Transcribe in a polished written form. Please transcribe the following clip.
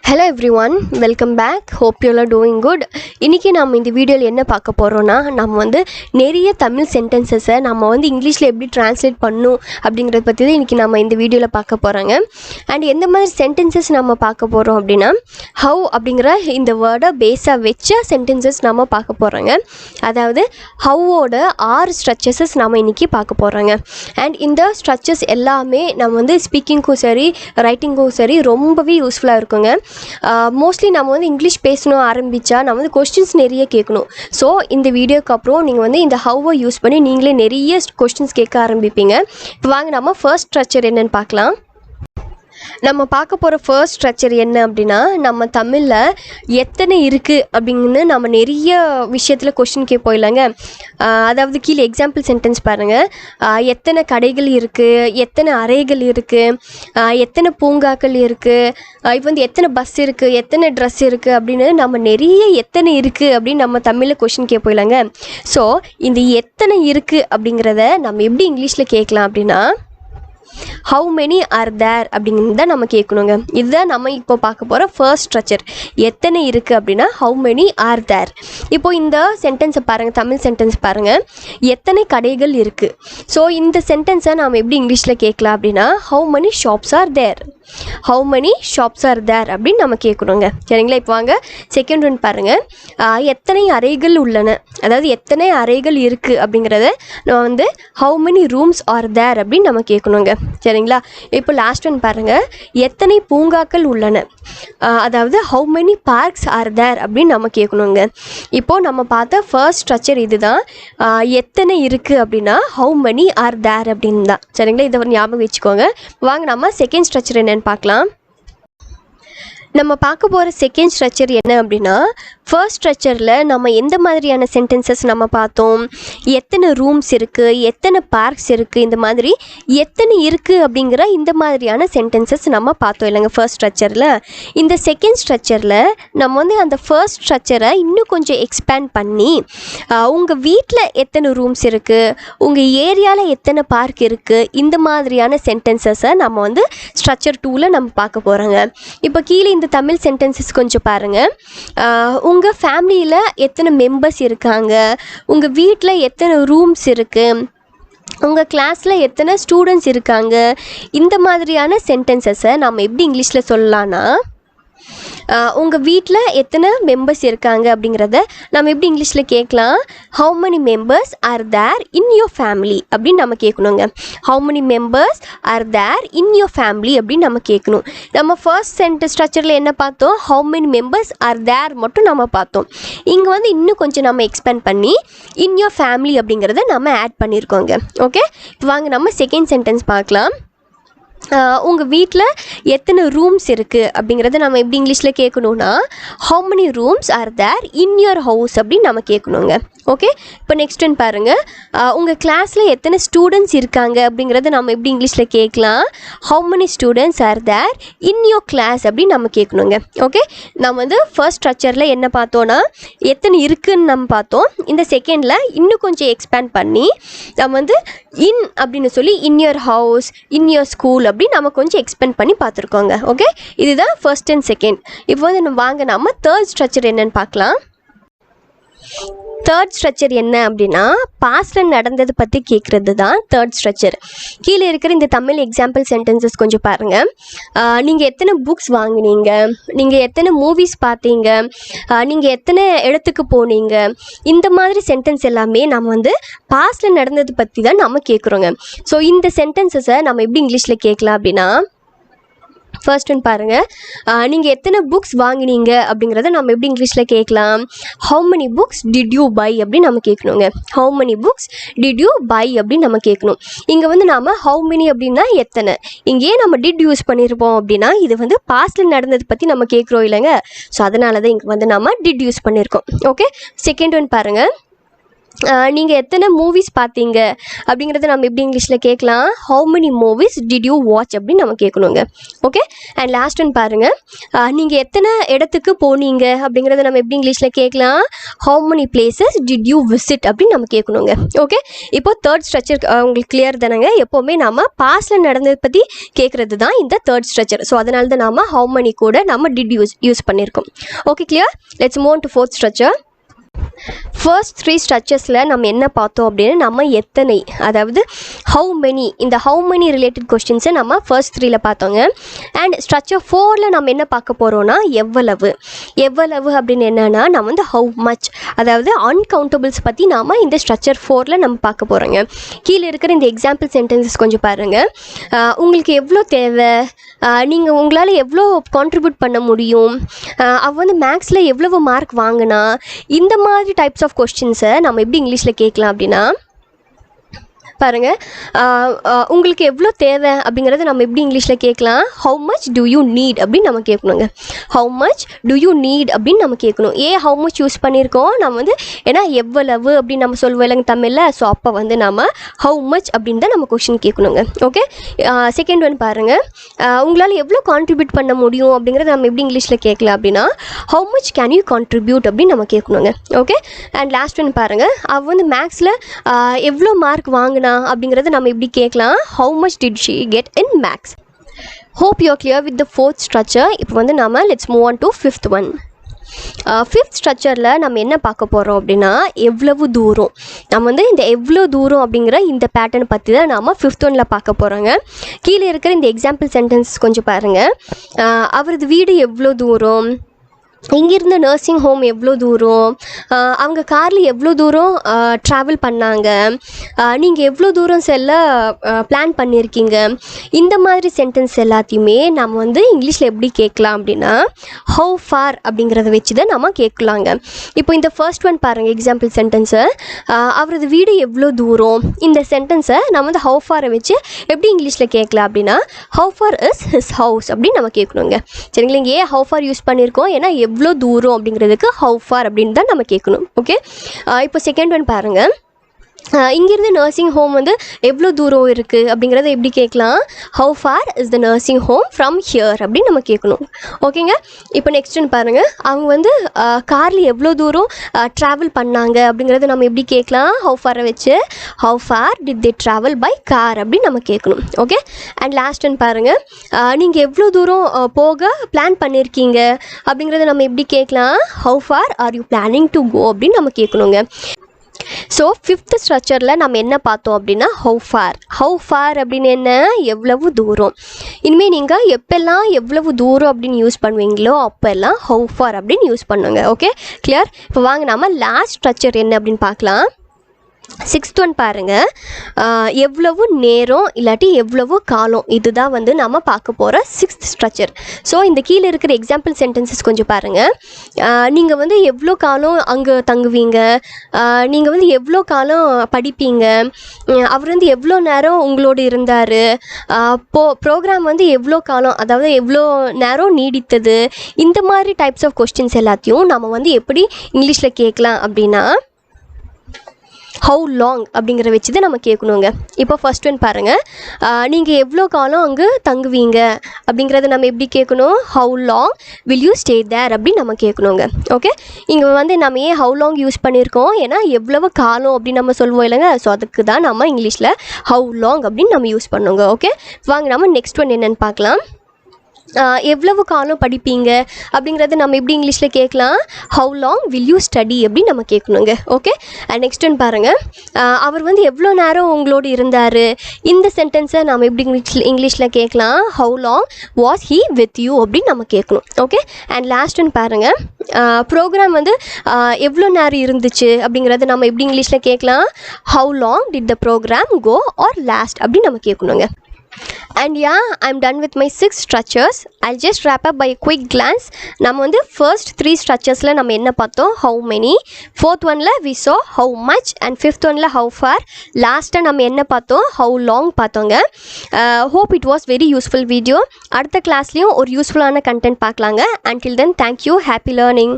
Hello everyone, welcome back. Hope you all are doing good. இன்னைக்கு நாம இந்த வீடியோல என்ன பார்க்க போறோம்னா நம்ம நிறைய தமிழ் சென்டென்சஸை நம்ம இங்கிலீஷ்ல எப்படி ட்ரான்ஸ்லேட் பண்ணனும் அப்படிங்கறத பத்தி தான் இன்னைக்கு நாம இந்த வீடியோல பார்க்க போறோங்க. And எந்த மாதிரி சென்டென்சஸ் நாம பார்க்க போறோம் அப்படினா how அப்படிங்கற இந்த வேர்டை பேஸா வெச்ச சென்டென்சஸ் நாம பார்க்க போறோங்க. அதாவது how ஓட 6 ஸ்ட்ரக்சர்ஸ் நாம இன்னைக்கு பார்க்க போறோங்க. And இந்த ஸ்ட்ரக்சர்ஸ் எல்லாமே நம்ம ஸ்பீக்கிங்க்கும் சரி ரைட்டிங்க்கும் சரி ரொம்பவே யூஸ்ஃபுல்லா இருக்குங்க. மோஸ்ட்லி நம்ம இங்கிலீஷ் பேசணும் ஆரம்பித்தா நம்ம கொஸ்டின்ஸ் நிறைய கேட்கணும். ஸோ இந்த வீடியோக்கு அப்புறம் நீங்கள் இந்த ஹவ்வை யூஸ் பண்ணி நீங்களே நிறைய கொஸ்டின்ஸ் கேட்க ஆரம்பிப்பீங்க. இப்போ வாங்க நம்ம ஃபர்ஸ்ட் ஸ்ட்ரக்சர் என்னென்னு பார்க்கலாம். நம்ம பார்க்க போகிற ஃபர்ஸ்ட் ஸ்ட்ரக்சர் என்ன அப்படின்னா நம்ம தமிழில் எத்தனை இருக்குது அப்படின்னு நம்ம நிறைய விஷயத்தில் கொஸ்டின் கேட்போம் இல்லைங்க. அதாவது கீழே எக்ஸாம்பிள் சென்டென்ஸ் பாருங்கள். எத்தனை கடைகள் இருக்குது, எத்தனை அறைகள் இருக்குது, எத்தனை பூங்காக்கள் இருக்குது, இப்போ எத்தனை பஸ் இருக்குது, எத்தனை ட்ரெஸ் இருக்குது அப்படின்னு நம்ம நிறைய எத்தனை இருக்குது அப்படின்னு நம்ம தமிழில் கொஸ்டின் கேட்போம் இல்லைங்க. ஸோ இந்த எத்தனை இருக்குது அப்படிங்கிறத நம்ம எப்படி இங்கிலீஷில் கேட்கலாம் அப்படின்னா how many are there அப்படிங்கிறத நம்ம கேட்கணுங்க. இதுதான் நம்ம இப்போ பார்க்க போகிற ஃபர்ஸ்ட் ஸ்ட்ரக்சர். எத்தனை இருக்குது அப்படின்னா how many are there. இப்போ இந்த சென்டென்ஸை பாருங்கள், தமிழ் சென்டென்ஸ் பாருங்கள். எத்தனை கடைகள் இருக்குது. ஸோ இந்த சென்டென்ஸை நாம் எப்படி இங்கிலீஷில் கேட்கலாம் அப்படின்னா how many shops are there. how many shops are there அப்படின்னு நம்ம கேட்கணுங்க. சரிங்களா. இப்போ வாங்க செகண்ட் ஒன் பாருங்கள். எத்தனை அறைகள் உள்ளன, அதாவது எத்தனை அறைகள் இருக்குது அப்படிங்கிறத நம்ம how many rooms are there அப்படின்னு நம்ம கேட்கணுங்க. சரிங்களா. இப்போ லாஸ்ட் ஒன் பாருங்கள். எத்தனை பூங்காக்கள் உள்ளன, அதாவது how many parks are there அப்படின்னு நம்ம கேட்கணுங்க. இப்போது நம்ம பார்த்த ஃபர்ஸ்ட் ஸ்ட்ரக்சர் இது தான். எத்தனை இருக்குது அப்படின்னா how many are there அப்படின்னு தான். சரிங்களா. இதை ஞாபகம் வச்சுக்கோங்க. வாங்க நம்ம செகண்ட் ஸ்ட்ரக்சர் என்னென்னு பார்க்கலாம். நம்ம பார்க்க போகிற செகண்ட் ஸ்ட்ரக்சர் என்ன அப்படின்னா ஃபர்ஸ்ட் ஸ்ட்ரக்சரில் நம்ம எந்த மாதிரியான சென்டென்சஸ் நம்ம பார்த்தோம். எத்தனை ரூம்ஸ் இருக்குது, எத்தனை பார்க்ஸ் இருக்குது, இந்த மாதிரி எத்தனை இருக்குது அப்படிங்கிற இந்த மாதிரியான சென்டென்சஸ் நம்ம பார்த்தோம் இல்லைங்க ஃபர்ஸ்ட் ஸ்ட்ரக்சரில். இந்த செகண்ட் ஸ்ட்ரக்சரில் நம்ம அந்த ஃபர்ஸ்ட் ஸ்ட்ரக்சரை இன்னும் கொஞ்சம் எக்ஸ்பேண்ட் பண்ணி உங்கள் வீட்டில் எத்தனை ரூம்ஸ் இருக்குது, உங்கள் ஏரியாவில் எத்தனை பார்க் இருக்குது, இந்த மாதிரியான சென்டென்சஸை நம்ம ஸ்ட்ரக்சர் 2ல் நம்ம பார்க்க போகிறோங்க. இப்போ கீழே இந்த தமிழ் சென்டென்சஸ் கொஞ்சம் பாருங்கள். உங்கள் ஃபேமிலியில் எத்தனை மெம்பர்ஸ் இருக்காங்க, உங்கள் வீட்டில் எத்தனை ரூம்ஸ் இருக்குது, உங்கள் கிளாஸில் எத்தனை ஸ்டூடெண்ட்ஸ் இருக்காங்க, இந்த மாதிரியான சென்டென்சஸை நம்ம எப்படி இங்கிலீஷில் சொல்லலான்னா உங்கள் வீட்டில் எத்தனை மெம்பர்ஸ் இருக்காங்க அப்படிங்கிறத நம்ம எப்படி இங்கிலீஷில் கேட்கலாம். how many members are there in your family அப்படின்னு நம்ம கேட்கணுங்க. how many members are there in your family அப்படின்னு நம்ம கேட்கணும். நம்ம ஃபர்ஸ்ட் சென்டென்ஸ் ஸ்ட்ரக்சரில் என்ன பார்த்தோம், how many members are there மட்டும் நம்ம பார்த்தோம். இங்கே இன்னும் கொஞ்சம் நம்ம எக்ஸ்பேண்ட் பண்ணி in your family அப்படிங்கிறத நம்ம ஆட் பண்ணியிருக்கோங்க. ஓகே. இப்போ வாங்க நம்ம செகண்ட் சென்டென்ஸ் பார்க்கலாம். உங்கள் வீட்டில் எத்தனை ரூம்ஸ் இருக்குது அப்படிங்கிறத நம்ம எப்படி இங்கிலீஷில் கேட்கணுன்னா how many rooms are there in your house அப்படின்னு நம்ம கேட்கணுங்க. ஓகே. இப்போ நெக்ஸ்ட் ஒன் பாருங்கள். உங்கள் கிளாஸில் எத்தனை ஸ்டூடெண்ட்ஸ் இருக்காங்க அப்படிங்கிறத நம்ம எப்படி இங்கிலீஷில் கேட்கலாம். how many students are there in your class அப்படின்னு நம்ம கேட்கணுங்க. ஓகே. நம்ம ஃபர்ஸ்ட் ஸ்ட்ரக்சரில் என்ன பார்த்தோன்னா எத்தனை இருக்குதுன்னு நம்ம பார்த்தோம். இந்த செகண்டில் இன்னும் கொஞ்சம் எக்ஸ்பேண்ட் பண்ணி நம்ம இன் அப்படின்னு சொல்லி in your house, in your school அப்படி நம்ம கொஞ்சம் எக்ஸ்பெண்ட் பண்ணி பார்த்துருக்கோங்க. ஓகே. இதுதான் ஃபர்ஸ்ட் அண்ட் செகண்ட். இப்போ வாங்க நம்ம தேர்ட் ஸ்ட்ரக்சர் என்னன்னு பார்க்கலாம். தேர்ட் ஸ்ட்ரக்சர் என்ன அப்படின்னா பாஸ்டில் நடந்தது பற்றி கேட்குறது தான் தேர்ட் ஸ்ட்ரக்சர். கீழே இருக்கிற இந்த தமிழ் எக்ஸாம்பிள் சென்டென்சஸ் கொஞ்சம் பாருங்கள். நீங்கள் எத்தனை புக்ஸ் வாங்கினீங்க, நீங்கள் எத்தனை மூவிஸ் பார்த்தீங்க, நீங்கள் எத்தனை இடத்துக்கு போனீங்க, இந்த மாதிரி சென்டென்ஸ் எல்லாமே நம்ம பாஸ்டில் நடந்தது பற்றி தான் நம்ம கேட்குறோங்க. ஸோ இந்த சென்டென்சஸை நம்ம எப்படி இங்கிலீஷில் கேட்கலாம் அப்படின்னா ஃபர்ஸ்ட் ஒன் பாருங்கள். நீங்கள் எத்தனை புக்ஸ் வாங்கினீங்க அப்படிங்கிறத நம்ம எப்படி இங்கிலீஷில் கேட்கலாம். how many books did you buy அப்படின்னு நம்ம கேட்கணுங்க. how many books did you buy அப்படின்னு நம்ம கேட்கணும். இங்கே நாம் how many அப்படின்னா எத்தனை, இங்கேயே நம்ம did யூஸ் பண்ணியிருப்போம் அப்படின்னா இது பாஸ்டில் நடந்தது பற்றி நம்ம கேட்குறோம் இல்லைங்க. ஸோ அதனால தான் இங்கே நம்ம did யூஸ் பண்ணியிருக்கோம். ஓகே. செகண்ட் ஒன் பாருங்கள். நீங்கள் எத்தனை மூவிஸ் பார்த்தீங்க அப்படிங்கிறத நம்ம எப்படி இங்கிலீஷில் கேட்கலாம், how many movies did you watch அப்படின்னு நம்ம கேட்கணுங்க. ஓகே, அண்ட் லாஸ்ட் ஒன் பாருங்கள், நீங்கள் எத்தனை இடத்துக்கு போனீங்க அப்படிங்கிறத நம்ம எப்படி இங்கிலீஷில் கேட்கலாம், how many places did you visit அப்படின்னு நம்ம கேட்கணுங்க. ஓகே, இப்போ தேர்ட் ஸ்ட்ரக்சர் உங்களுக்கு கிளியர் தானேங்க. எப்போவுமே நம்ம பாஸ்டில் நடந்ததை பற்றி கேட்குறது தான் இந்த தேர்ட் ஸ்ட்ரக்சர். ஸோ அதனால தான் நம்ம ஹவு மெனி கூட நம்ம டிட் யூஸ் பண்ணியிருக்கோம். Okay, clear. Let's move on to fourth structure. First 3 ஸ்ட்ரக்சர்ஸில் நம்ம என்ன பார்த்தோம் அப்படின்னு நம்ம எத்தனை, அதாவது ஹவு மெனி, இந்த ஹவு மெனி ரிலேட்டட் கொஸ்டின்ஸை நம்ம ஃபர்ஸ்ட் 3ல் பார்த்தோங்க. அண்ட் ஸ்ட்ரக்சர் 4ல் நம்ம என்ன பார்க்க போகிறோன்னா எவ்வளவு. எவ்வளவு அப்படின்னு என்னென்னா நம்ம வந்து ஹவு மச், அதாவது அன்கவுண்டபிள்ஸ் பற்றி நாம் இந்த ஸ்ட்ரக்சர் 4ல் நம்ம பார்க்க போகிறோங்க. கீழே இருக்கிற இந்த எக்ஸாம்பிள் சென்டென்சஸ் கொஞ்சம் பாருங்கள். உங்களுக்கு எவ்வளோ தேவை, நீங்கள் உங்களால் எவ்வளோ கான்ட்ரிபியூட் பண்ண முடியும், அவ வந்து மேக்ஸில் எவ்வளவு மார்க் வாங்கினா, இந்த மாதிரி டைப்ஸ் ஆஃப் கொஸ்டின்ஸை நம்ம எப்படி இங்கிலீஷில் கேட்கலாம் அப்படின்னா பாருங்கள், உங்களுக்கு எவ்வளோ தேவை அப்படிங்கிறத நம்ம எப்படி இங்கிலீஷில் கேட்கலாம், how much do you need அப்படின்னு நம்ம கேட்கணுங்க. How much do you need அப்படின்னு நம்ம கேட்கணும். ஏன் ஹவு மச் யூஸ் பண்ணியிருக்கோம், நம்ம வந்து ஏன்னா எவ்வளவு அப்படின்னு நம்ம சொல்லுவோம் இல்லைங்க தமிழில். ஸோ அப்போ வந்து நம்ம ஹவு மச் அப்படின்னு தான் நம்ம கொஸ்டின் கேட்கணுங்க. ஓகே, செகண்ட் ஒன் பாருங்கள், உங்களால் எவ்வளோ கான்ட்ரிபியூட் பண்ண முடியும் அப்படிங்கிறத நம்ம எப்படி இங்கிலீஷில் கேட்கலாம் அப்படின்னா how much can you contribute அப்படின்னு நம்ம கேட்கணுங்க. ஓகே, அண்ட் லாஸ்ட் ஒன் பாருங்கள், அவ வந்து மேக்ஸில் எவ்வளோ மார்க் வாங்கினா அப்படிங்கறது நம்ம எப்படி கேட்கலாம், how much did she get in maths. Hope you are clear with the fourth structure. இப்போ வந்து நாம let's move on to fifth one. Fifth ஸ்ட்ரக்சரில் நம்ம என்ன பார்க்க போகிறோம் அப்படின்னா எவ்வளவு தூரம். நம்ம வந்து இந்த எவ்வளோ தூரம் அப்படிங்கிற இந்த பேட்டர்ன் பற்றி தான் நாம் ஃபிஃப்த் ஒனில் பார்க்க போகிறோங்க. கீழே இருக்கிற இந்த எக்ஸாம்பிள் சென்டென்ஸ் கொஞ்சம் பாருங்கள். அவரது வீடு எவ்வளோ தூரம், இங்கிருந்த நர்சிங் ஹோம் எவ்வளோ தூரம், அவங்க காரில் எவ்வளோ தூரம் ட்ராவல் பண்ணாங்க, நீங்கள் எவ்வளோ தூரம் செல்ல பிளான் பண்ணியிருக்கீங்க. இந்த மாதிரி சென்டென்ஸ் எல்லாத்தையுமே நம்ம வந்து இங்கிலீஷில் எப்படி கேட்கலாம் அப்படின்னா ஹவு ஃபார் அப்படிங்கிறத வச்சு தான் நம்ம கேட்கலாங்க. இப்போ இந்த ஃபர்ஸ்ட் ஒன் பாருங்கள், எக்ஸாம்பிள் சென்டென்ஸை, அவரது வீடு எவ்வளோ தூரம். இந்த சென்டென்ஸை நம்ம வந்து ஹவு ஃபாரை வச்சு எப்படி இங்கிலீஷில் கேட்கலாம் அப்படின்னா how for is his house அப்படின்னு நம்ம கேட்கணுங்க. சரிங்களா, இங்கே ஏன் ஹவு ஃபார் யூஸ் பண்ணியிருக்கோம், ஏன்னா எவ்வளோ தூரம் அப்படிங்கிறதுக்கு ஹவு ஃபார் அப்படின்னு தான் நம்ம கேட்கணும். ஓகே, இப்போ செகண்ட் ஒன் பாருங்கள், இங்கேருந்து நர்சிங் ஹோம் வந்து எவ்வளோ தூரம் இருக்குது அப்படிங்கிறத எப்படி கேட்கலாம், how for is the nursing home from here அப்படின்னு நம்ம கேட்கணும். ஓகேங்க, இப்போ நெக்ஸ்ட் ஒன் பாருங்கள், அவங்க வந்து காரில் எவ்வளோ தூரம் ட்ராவல் பண்ணாங்க அப்படிங்கிறத நம்ம எப்படி கேட்கலாம், ஹவு ஃபாரை வச்சு how far did they travel by car அப்படின்னு நம்ம கேட்கணும். ஓகே, அண்ட் லாஸ்ட் ஒன் பாருங்கள், நீங்கள் எவ்வளோ தூரம் போக பிளான் பண்ணியிருக்கீங்க அப்படிங்கிறத நம்ம எப்படி கேட்கலாம், how far are you planning to go அப்படின்னு நம்ம கேட்கணுங்க. ஸோ ஃபிஃப்த் ஸ்ட்ரக்சரில் நம்ம என்ன பார்த்தோம் அப்படின்னா ஹவு ஃபார் அப்படின்னு என்ன, எவ்வளவு தூரம். இனிமேல் நீங்கள் எப்பெல்லாம் எவ்வளவு தூரம் அப்படின்னு யூஸ் பண்ணுவீங்களோ அப்போல்லாம் ஹவு ஃபார் அப்படின்னு யூஸ் பண்ணுங்க. Okay, clear. இப்போ வாங்க நம்ம லாஸ்ட் ஸ்ட்ரக்சர் என்ன அப்படின்னு பார்க்கலாம். சிக்ஸ்த் ஒன் பாருங்கள், எவ்வளவு நேரம் இல்லாட்டி எவ்வளவு காலம், இதுதான் வந்து நம்ம பார்க்க போகிற சிக்ஸ்த் ஸ்ட்ரக்சர். ஸோ இந்த கீழே இருக்கிற எக்ஸாம்பிள் சென்டென்சஸ் கொஞ்சம் பாருங்கள். நீங்கள் வந்து எவ்வளோ காலம் அங்கே தங்குவீங்க, நீங்கள் வந்து எவ்வளோ காலம் படிப்பீங்க, அவர் வந்து எவ்வளோ நேரம் உங்களோடு இருந்தார், ப்ரோக்ராம் வந்து எவ்வளோ காலம், அதாவது எவ்வளோ நேரம் நீடித்தது. இந்த மாதிரி டைப்ஸ் ஆஃப் கொஸ்டின்ஸ் எல்லாத்தையும் நம்ம வந்து எப்படி இங்கிலீஷில் கேட்கலாம் அப்படின்னா ஹவு லாங் அப்படிங்கிற வச்சு தான் நம்ம கேட்கணுங்க. இப்போ ஃபர்ஸ்ட் ஒன் பாருங்கள், நீங்கள் எவ்வளோ காலம் அங்கே தங்குவீங்க அப்படிங்கிறத நம்ம எப்படி கேட்கணும், how long will you stay there அப்படின்னு நம்ம கேட்கணுங்க. ஓகே, இங்கே வந்து நம்ம ஏன் ஹவு லாங் யூஸ் பண்ணியிருக்கோம், ஏன்னா எவ்வளவு காலம் அப்படின்னு நம்ம சொல்லுவோம் இல்லைங்க. ஸோ அதுக்கு தான் நம்ம இங்கிலீஷில் ஹவு லாங் அப்படின்னு நம்ம யூஸ் பண்ணுவோங்க. ஓகே, வாங்க நம்ம நெக்ஸ்ட் ஒன் என்னென்னு பார்க்கலாம். எவ்வளவு காலம் படிப்பீங்க அப்படிங்கிறது நம்ம எப்படி இங்கிலீஷில் கேட்கலாம், how long will you study அப்படின்னு நம்ம கேட்கணுங்க. ஓகே, அண்ட் நெக்ஸ்ட் ஒன் பாருங்கள், அவர் வந்து எவ்வளோ நேரம் உங்களோடு இருந்தார். இந்த சென்டென்ஸை நம்ம எப்படி இங்கிலீஷில் கேட்கலாம், how long was he with you அப்படின்னு நம்ம கேட்கணும். ஓகே, அண்ட் லாஸ்ட் ஒன் பாருங்கள், ப்ரோக்ராம் வந்து எவ்வளோ நேரம் இருந்துச்சு அப்படிங்கிறத நம்ம எப்படி இங்கிலீஷில் கேட்கலாம், how long did the program go or last அப்படின்னு நம்ம கேட்கணுங்க. And yeah, I'm done with my 6 structures. I'll just wrap up by a quick glance. நம்ம வந்து first 3 structuresல நம்ம என்ன பார்த்தோம், how many. Fourth oneல we saw how much. And fifth oneல how far. Last நம்ம என்ன பார்த்தோம், how long பார்த்தோங்க. Hope it was very useful video. அடுத்த கிளாஸ்லையும் ஒரு யூஸ்ஃபுல்லான கண்டென்ட் பார்க்கலாங்க. Until then, thank you. Happy learning.